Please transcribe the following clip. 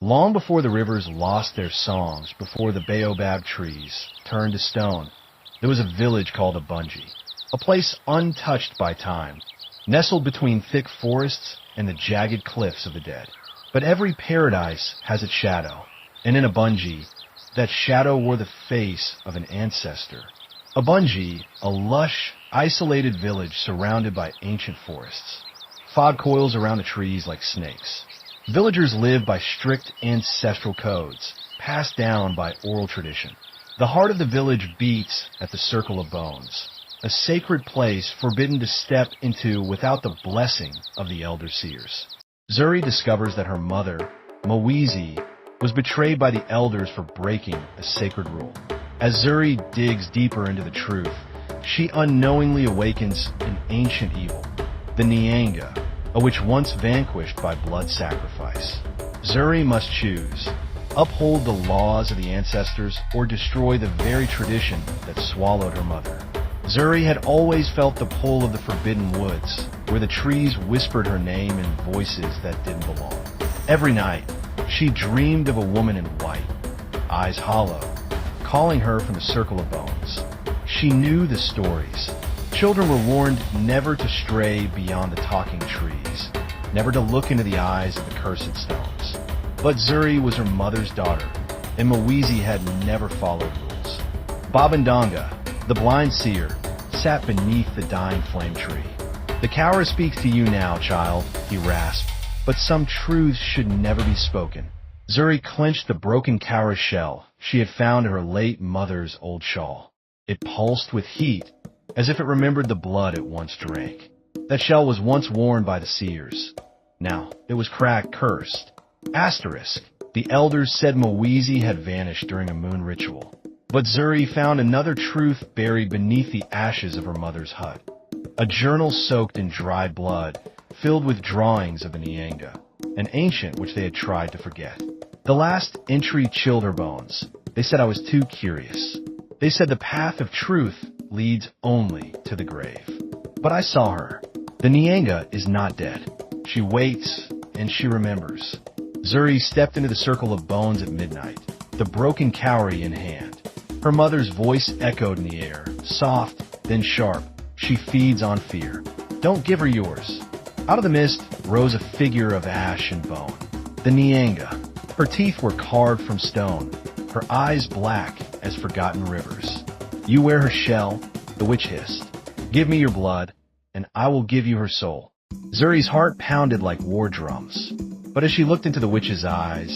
Long before the rivers lost their songs, before the baobab trees turned to stone, there was a village called Abunji, a place untouched by time, nestled between thick forests and the jagged cliffs of the dead. But every paradise has its shadow, and in Abunji, that shadow wore the face of an ancestor. Abunji, a lush, isolated village surrounded by ancient forests. Fog coils around the trees like snakes. Villagers live by strict ancestral codes, passed down by oral tradition. The heart of the village beats at the Circle of Bones, a sacred place forbidden to step into without the blessing of the elder seers. Zuri discovers that her mother, Mwizi, was betrayed by the elders for breaking a sacred rule. As Zuri digs deeper into the truth, she unknowingly awakens an ancient evil, the Nyanga, a witch once vanquished by blood sacrifice. Zuri must choose: uphold the laws of the ancestors or destroy the very tradition that swallowed her mother. Zuri had always felt the pull of the forbidden woods, where the trees whispered her name in voices that didn't belong. Every night, she dreamed of a woman in white, eyes hollow, calling her from the Circle of Bones. She knew the stories. Children were warned never to stray beyond the talking trees, never to look into the eyes of the cursed stones. But Zuri was her mother's daughter, and Mwizi had never followed rules. Babandanga, the blind seer, sat beneath the dying flame tree. "The Cowra speaks to you now, child," he rasped, "but some truths should never be spoken." Zuri clenched the broken Cowra shell she had found in her late mother's old shawl. It pulsed with heat, as if it remembered the blood it once drank. That shell was once worn by the seers. Now, it was cracked, cursed. Asterisk. The elders said Mwizi had vanished during a moon ritual. But Zuri found another truth buried beneath the ashes of her mother's hut. A journal soaked in dried blood, filled with drawings of the Nyanga, an ancient which they had tried to forget. The last entry chilled her bones. They said I was too curious. They said the path of truth leads only to the grave. But I saw her. The Nyanga is not dead. She waits, and she remembers. Zuri stepped into the Circle of Bones at midnight, the broken cowrie in hand. Her mother's voice echoed in the air, soft, then sharp. She feeds on fear. Don't give her yours. Out of the mist rose a figure of ash and bone. The Nyanga. Her teeth were carved from stone, her eyes black as forgotten rivers. "You wear her shell," the witch hissed. "Give me your blood, and I will give you her soul." Zuri's heart pounded like war drums. But as she looked into the witch's eyes,